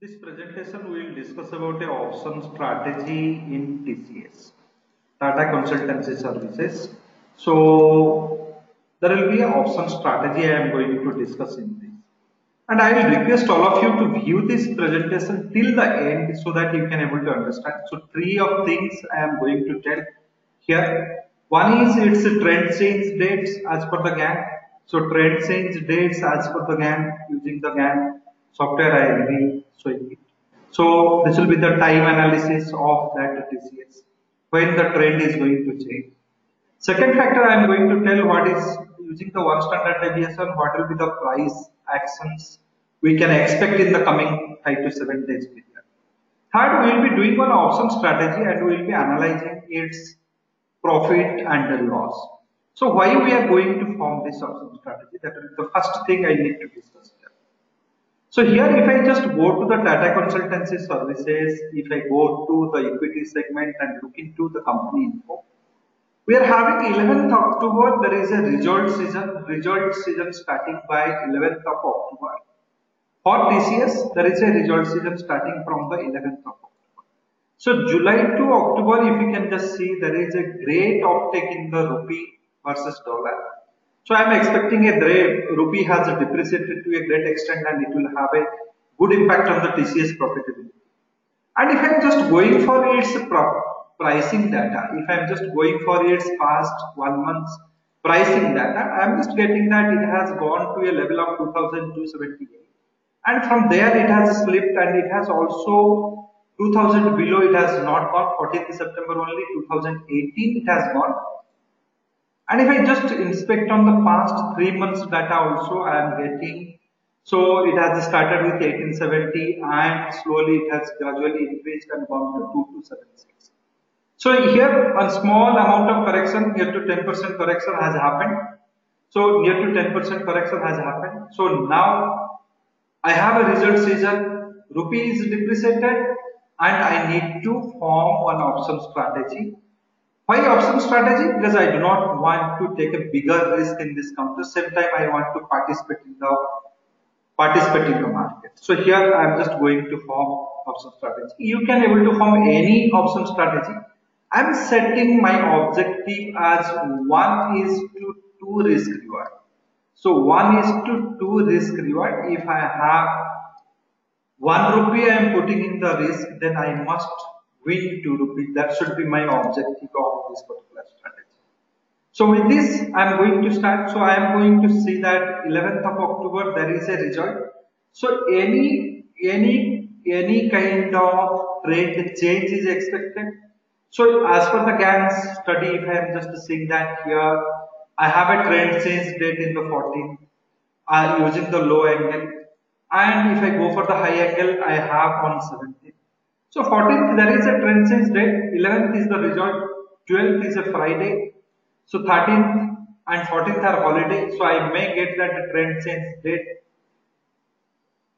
This presentation we will discuss about a option strategy in TCS, Tata Consultancy Services. So there will be an option strategy I am going to discuss in this. And I will request all of you to view this presentation till the end so that you can able to understand. So three of things I am going to tell here. One is its trend change dates as per the GAN. So trend change dates as per the GAN using the GAN software I will be showing it. So this will be the time analysis of that TCS when the trend is going to change. Second factor I am going to tell what is using the one standard deviation, what will be the price actions we can expect in the coming 5 to 7 days period. Third, we will be doing one option strategy and we will be analyzing its profit and loss. So why we are going to form this option strategy? That is the first thing I need to discuss here. So here if I just go to the Tata Consultancy Services, if I go to the equity segment and look into the company info, we are having 11th October, there is a result season starting by 11th of October. For TCS, there is a result season starting from the 11th of October. So July to October, if you can just see, there is a great uptake in the rupee versus dollar. So I am expecting a great, rupee has depreciated to a great extent and it will have a good impact on the TCS profitability. And if I am just going for its pricing data, if I am just going for its past 1 month's pricing data, I am just getting that it has gone to a level of 2278. And from there it has slipped and it has also 2000 below, it has not gone. 14th September only 2018 it has gone. And if I just inspect on the past 3 months data also, I am getting, so it has started with 1870 and slowly it has gradually increased and gone to 2276. So here a small amount of correction, near to 10% correction has happened. So near to 10% correction has happened. So now I have a result season, rupee is depreciated and I need to form one option strategy. Why option strategy? Because I do not want to take a bigger risk in this counter. Same time I want to participate in the market. So here I am just going to form option strategy. You can able to form any option strategy. I am setting my objective as 1 is to 2 risk reward. So 1 is to 2 risk reward. If I have 1 rupee I am putting in the risk, then I must win 2 rupees. That should be my objective of this particular strategy. So with this I am going to start. So I am going to see that 11th of October there is a result. So any kind of trend change is expected. So as per the GAN study, if I am just seeing that here, I have a trend change date in the 14th. I am using the low angle, and if I go for the high angle, I have on 17th. So 14th there is a trend change date, 11th is the result, 12th is a Friday, so 13th and 14th are holiday, so I may get that trend change date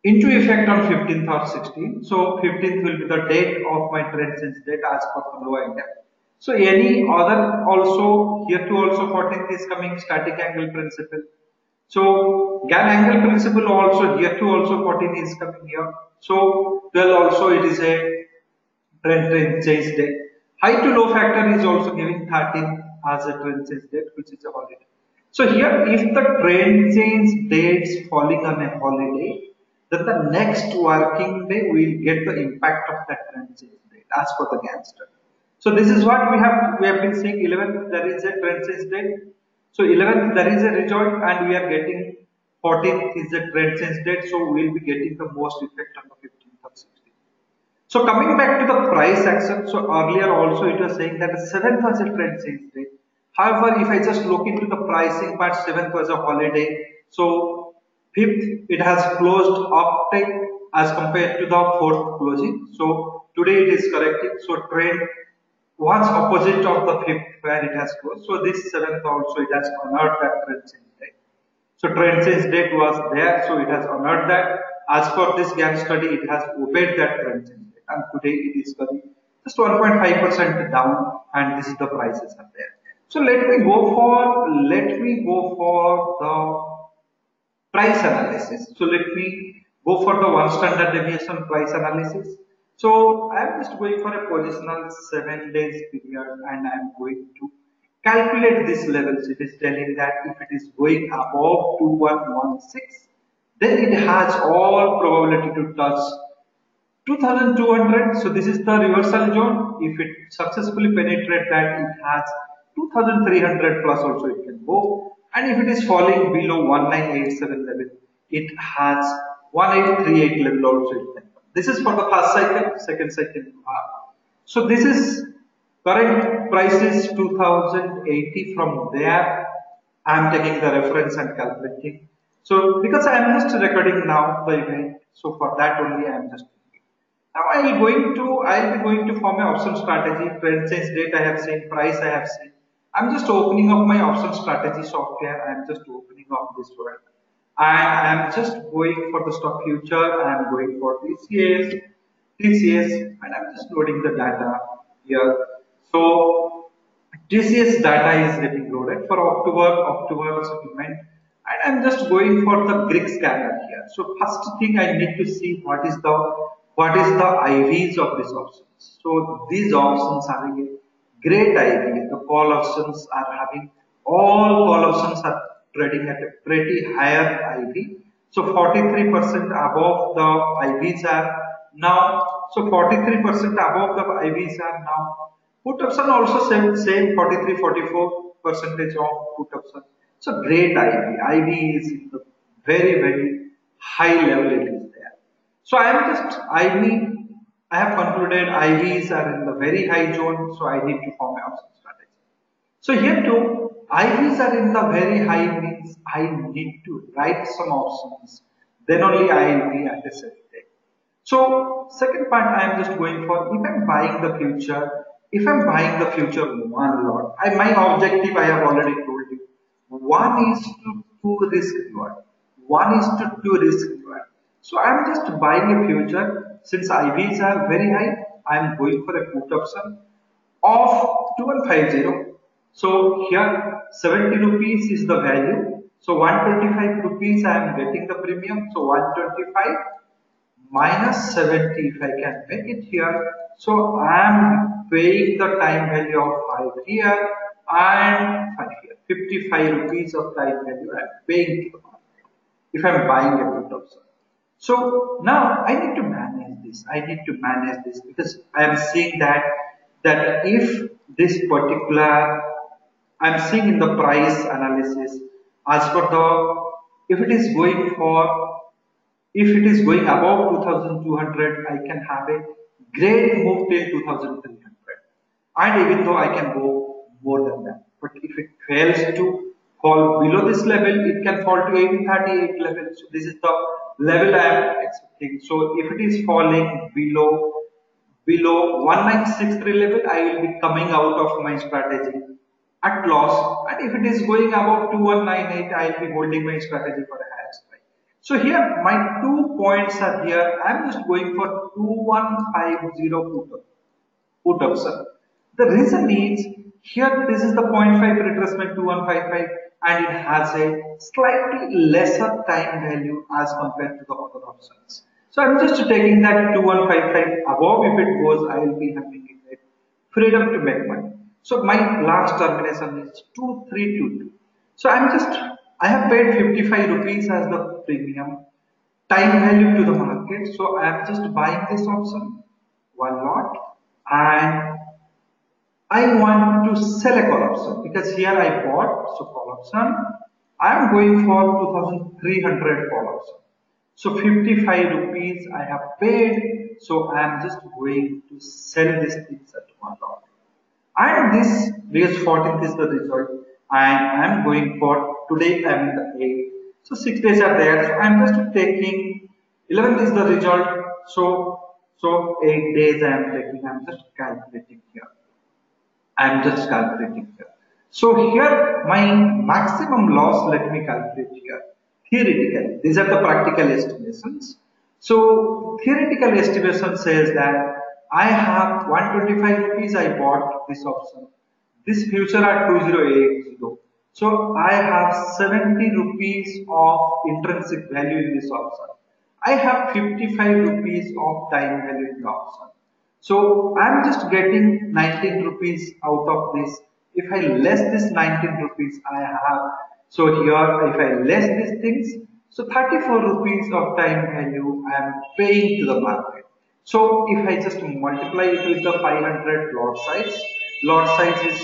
into effect on 15th or 16th. So 15th will be the date of my trend change date as per the low angle. So any other also, here too also 14th is coming, static angle principle. So GAN angle principle also, here too also 14 is coming here. So 12 also it is a trend change date. High to low factor is also giving 13 as a trend change date, which is a holiday. So here if the trend change dates falling on a holiday, then the next working day we will get the impact of that trend change date as per the GAN study. So this is what we have been seeing. 11th there is a trend change date. So 11th there is a result and we are getting 14th is the trend change date. So we will be getting the most effect on the 15th or 16th. So coming back to the price action. So earlier also it was saying that the 7th was a trend change date. However, if I just look into the pricing part, 7th was a holiday. So 5th it has closed uptake as compared to the 4th closing. So today it is correcting. So trend was opposite of the 5th where it has closed. So this 7th also it has honored that trend change date. So trend change date was there, so it has honored that. As per this GAN study, it has obeyed that trend change date, and today it is very just 1.5% down, and this is the prices are there. So let me go for the price analysis. So let me go for the one standard deviation price analysis. So I am just going for a positional 7 days period and I am going to calculate these levels. It is telling that if it is going above 2116, then it has all probability to touch 2200. So this is the reversal zone. If it successfully penetrates that, it has 2300 plus also it can go. And if it is falling below 1987 level, it has 1838 level also it can go. This is for the first cycle. Second cycle you have. So this is current price is 2080. From there I am taking the reference and calculating. So because I am just recording now the event, so for that only I am just doing it. Now I'll be going to form an option strategy. Trend change date I have seen, price I have seen. I'm just opening up my option strategy software. I'm just opening up this one. And I'm just going for the stock future. I'm going for TCS, and I'm just loading the data here. So TCS data is getting loaded for October settlement, and I'm just going for the Greek scanner here. So first thing I need to see what is the IVs of these options. So these options are having a great IV. The call options are having all call options are trading at a pretty higher IV. So 43% above the IVs are now. So 43% above the IVs are now. Put option also same 43, 44 percentage of put option. So great IV. IV is in the very high level it is there. So I am just IV. I have concluded IVs are in the very high zone. So I need to form an option strategy. So here too, IVs are in the very high means I need to write some options. Then only I will be at a safe day. So second part I am just going for if I'm buying the future one lot, my objective I have already told you. One is to two risk reward. One is to two risk reward. So I am just buying a future since IVs are very high. I am going for a put option of 2150. So here 70 rupees is the value. So 125 rupees I am getting the premium. So 125 minus 70 if I can make it here. So I am paying the time value of 5 here and 5 here. 55 rupees of time value I am paying to the market if I am buying a put option. So now I need to manage this. I need to manage this because I am seeing that if this particular I am seeing in the price analysis as per the if it is going for if it is going above 2200, I can have a great move till 2300. And even though I can go more than that. But if it fails to fall below this level, it can fall to 1838 level. So this is the level I am expecting. So if it is falling below 1963 level, I will be coming out of my strategy at loss. And if it is going above 2198, I will be holding my strategy for a higher strike. So here my 2 points are here. I am just going for 2150 put option. The reason is here this is the 0.5 retracement 2155 and it has a slightly lesser time value as compared to the other options. So I'm just taking that 2155 above. If it goes, I will be having it freedom to make money. So my last termination is 2322. So I have paid 55 rupees as the premium time value to the market. So I am just buying this option one lot and I want to sell a call option because here I bought, so call option. I am going for 2300 call option. So 55 rupees I have paid. So I am just going to sell this things at one lot. And this because 14th is the result. And I am going for today I am in the 8. So 6 days are there. So I am just taking 11th is the result. So 8 days I am taking. I am just calculating here. I am just calculating here. So here my maximum loss, let me calculate here. Theoretically, these are the practical estimations. So theoretical estimation says that I have 125 rupees I bought this option. This future at 2080. So I have 70 rupees of intrinsic value in this option. I have 55 rupees of time value in the option. So I'm just getting 19 rupees out of this. If I less this 19 rupees I have, so here if I less these things, so 34 rupees of time value I am paying to the market. So if I just multiply it with the 500 lot size is,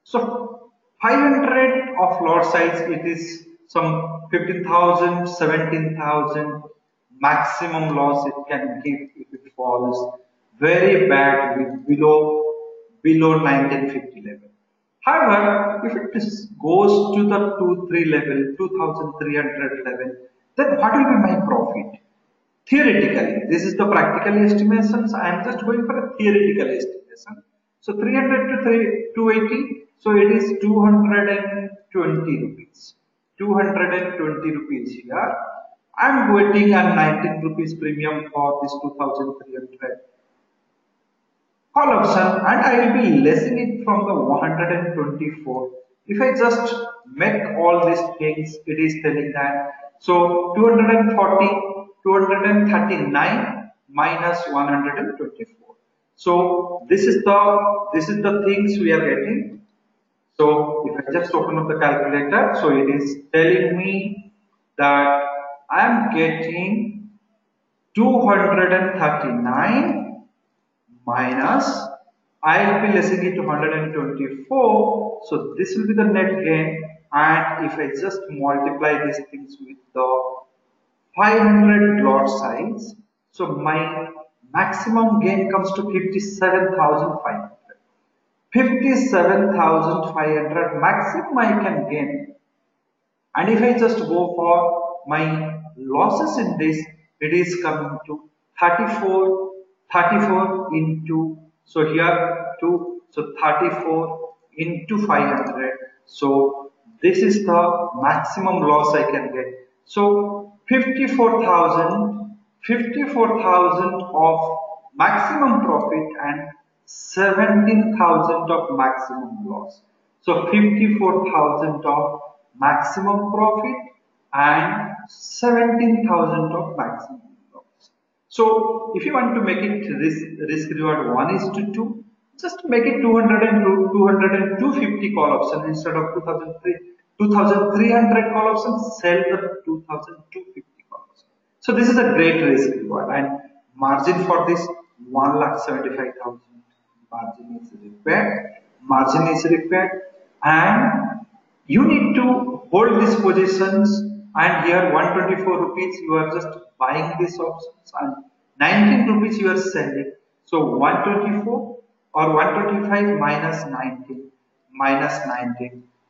so 500 of lot size, it is some 15,000, 17,000 maximum loss it can give if it falls very bad with below 1950 level. However, if it goes to the 2-3 level, 2300 level, then what will be my profit? Theoretically, this is the practical estimations. I am just going for a theoretical estimation. So 300 to 280, so it is 220 rupees. 220 rupees here. I am getting a 19 rupees premium for this 2300 call option, and I will be lessing it from the 124. If I just make all these things, it is telling that, so 240, 239 minus 124. So this is the things we are getting. So if I just open up the calculator, so it is telling me that I am getting 239 minus, I will be lessing it to 124, so this will be the net gain, and if I just multiply these things with the 500 lot size, so my maximum gain comes to 57,500. 57,500 maximum I can gain, and if I just go for my losses in this, it is coming to 34 into, so here 2, so 34 into 500. So this is the maximum loss I can get. So 54,000 of maximum profit and 17,000 of maximum loss. So 54,000 of maximum profit and 17,000 of maximum loss. So if you want to make it risk reward 1:2, just make it 200 and 250 call option instead of 2300 call option, sell the 2250 call option. So this is a great risk reward, and margin for this 1,75,000 margin is required, and you need to hold these positions, and here 124 rupees you are just buying these options and 19 rupees you are selling. So 124 or 125 minus 19.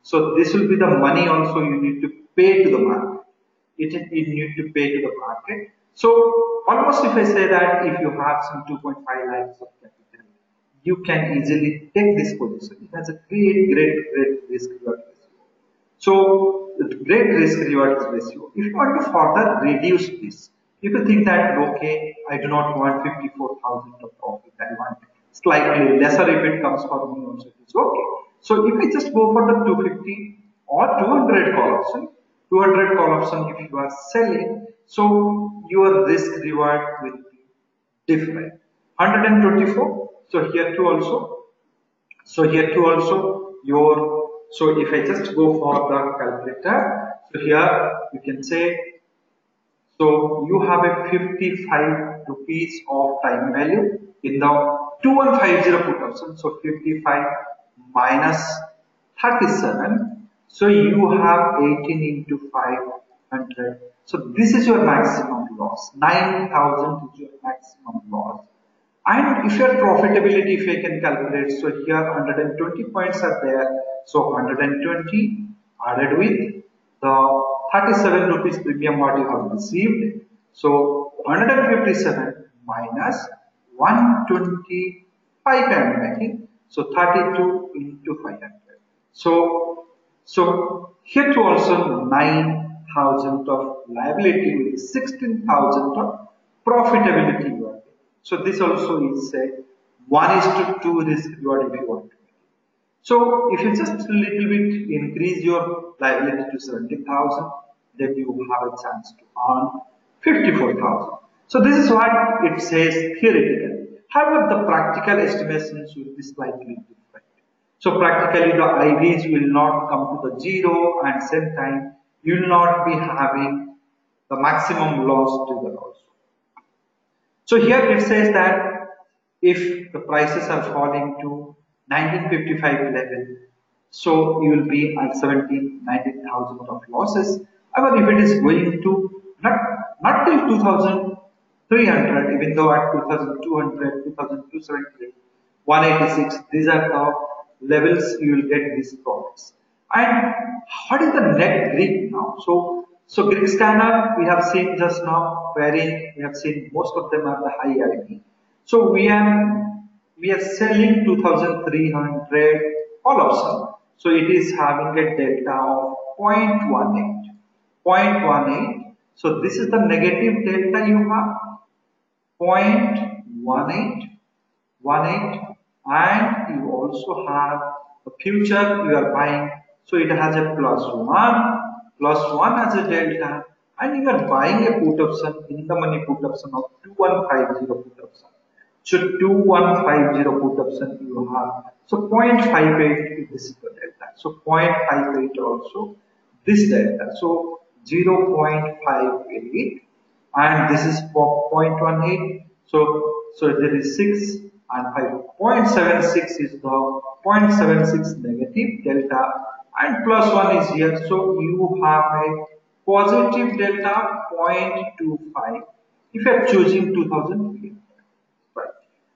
So this will be the money also you need to pay to the market. You need to pay to the market. So almost if I say that if you have some 2.5 lakhs of capital, you can easily take this position. It has a great risk reward ratio. So great risk reward ratio. If you want to further reduce this, if you think that okay, I do not want 54,000 of profit, I want slightly lesser if it comes for me also, it is okay. So if I just go for the 250 or 200 call option, 200 call option if you are selling, so your risk reward will be different. 124. So here too also. So here too also your. So if I just go for the calculator, so here you can say. So you have a 55 rupees of time value in the 2150 put option. So 55 minus 37. So you have 18 into 500. So this is your maximum loss. 9,000 is your maximum loss. And if your profitability, if I can calculate, so here 120 points are there. So 120 added with the 37 rupees premium what you have received. So 157 minus 125 I am making. So 32 into 500. So here too also 9,000 of liability with 16,000 of profitability. So this also is a 1:2 risk reward if you want to. So if you just a little bit increase your liability to 70,000, then you have a chance to earn 54,000. So this is what it says theoretically. However, the practical estimations will be slightly different. So practically the IVs will not come to the zero, and same time you will not be having the maximum loss trigger also. So here it says that if the prices are falling to 1955 level, so you will be at 19,000 of losses. However, if it is going to not till 2,300, even though at 2,200, 2,278, 186, these are the levels you will get these profits. And what is the net Greek now? So Greek scanner we have seen just now, wherein we have seen most of them are the high IV. So we are selling 2,300 all option. So it is having a delta of 0.18. 0.18. So this is the negative delta you have. 0.18, and you also have the future you are buying, so it has a plus 1 as a delta, and you are buying a put option in the money put option of 2150 put option. So 2150 put option you have, so 0.58 this is the delta, so 0.58 also this delta, so 0.58, and this is 0.18. So there is 6 and 5. 0.76 is the 0.76 negative delta, and plus 1 is here. So you have a positive delta 0.25 if you are choosing 2,300. Right.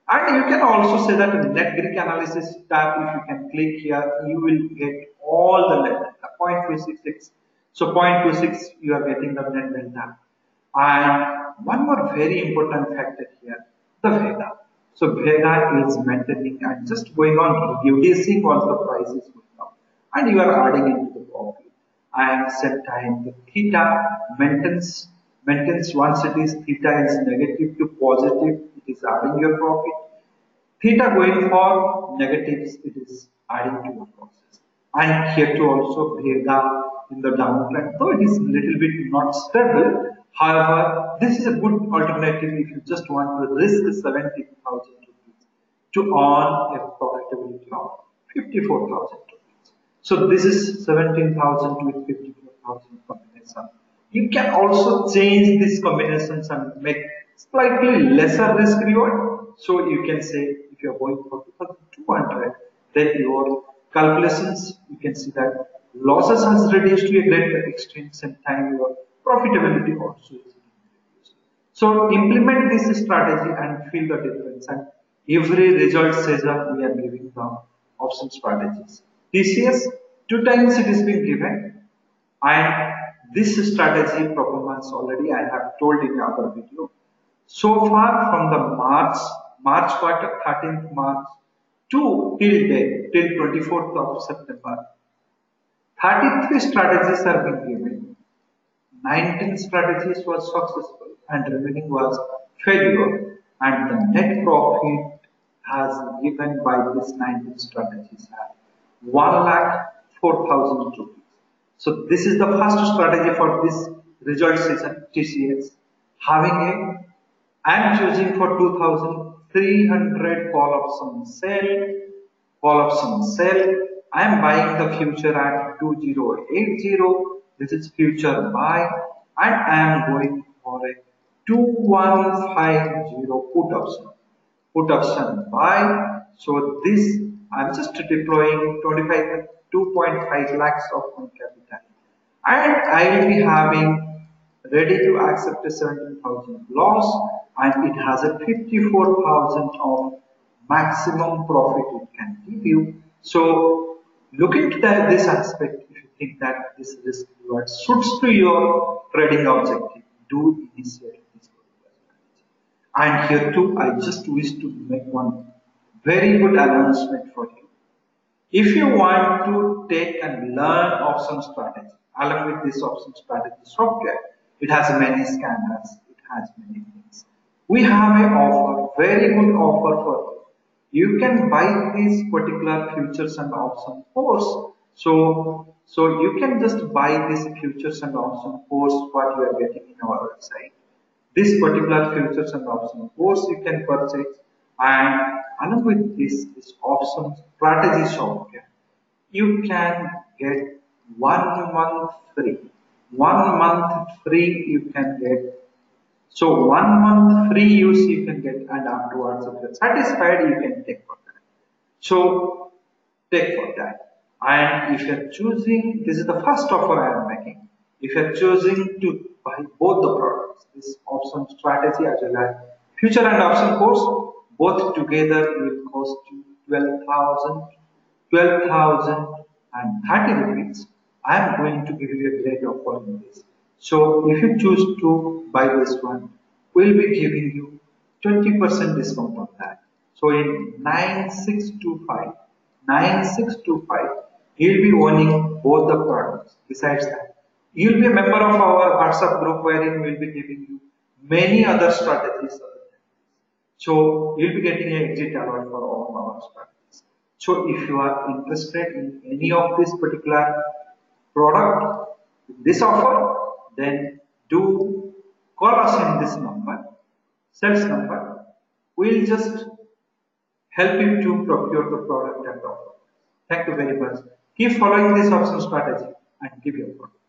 And you can also say that in net Greek analysis tab, if you can click here, you will get all the net delta 0.266. So 0.26 you are getting the net delta. And one more very important factor here, the Vega. So Vega is maintaining and just going on reducing once the price is going up, and you are adding into the profit. And same time the theta maintains once it is theta is negative to positive, it is adding your profit. Theta going for negatives, it is adding to the process. And here too also Vega in the downtrend, though it is little bit not stable. However, this is a good alternative if you just want to risk 70,000 rupees to earn a profitability of 54,000 rupees. So this is 17,000 with 54,000 combination. You can also change these combinations and make slightly lesser risk reward. So you can say if you are going for 2,200, then your calculations, you can see that losses has reduced to a great extent, same time your profitability also is reduced. So implement this strategy and feel the difference, and every result says that we are giving the option strategies. TCS 2 times it is being given, and this strategy performance already I have told in the other video. So far from the March quarter, 13th March to till date, till 24th of September, 33 strategies are being given. 19 strategies was successful and remaining was failure, and the net profit has given by these 19 strategies at 1,04,000 rupees. So this is the first strategy for this result season TCS. Having a, I am choosing for 2,300 call option sell. I am buying the future at 2080. This is future buy, and I am going for a 2150 put option buy. So this I am just deploying 2.5 lakhs of my capital, and I will be having ready to accept a 17,000 loss, and it has a 54,000 of maximum profit it can give you. So look into this aspect. If you think that this risk reward suits to your trading objective, do initiate this particular strategy. And here too, I just wish to make one very good announcement for you. If you want to take and learn option strategy along with this option strategy software, it has many scanners, it has many things. We have an offer, very good offer for you. You can buy this particular futures and option course. So you can just buy this futures and option course what you are getting in our website. this particular futures and option course you can purchase, and along with this option strategy software you can get 1 month free. 1 month free you can get. So 1 month free use you can get, and afterwards if you're satisfied you can take for that. So take for that. And if you're choosing, this is the first offer I am making. If you're choosing to buy both the products, this option strategy as well as future and option course, both together will cost you 12,030 rupees. I am going to give you a great offer in this. So if you choose to buy this one, we'll be giving you 20% discount on that. So in 9625, you'll be owning both the products. Besides that, you'll be a member of our WhatsApp group wherein we'll be giving you many other strategies. So you'll be getting an exit alert for all our strategies. So if you are interested in any of this particular product, this offer, then do call us in this number, sales number. We'll just help you to procure the product and offer. Thank you very much. Keep following this option strategy and give your product.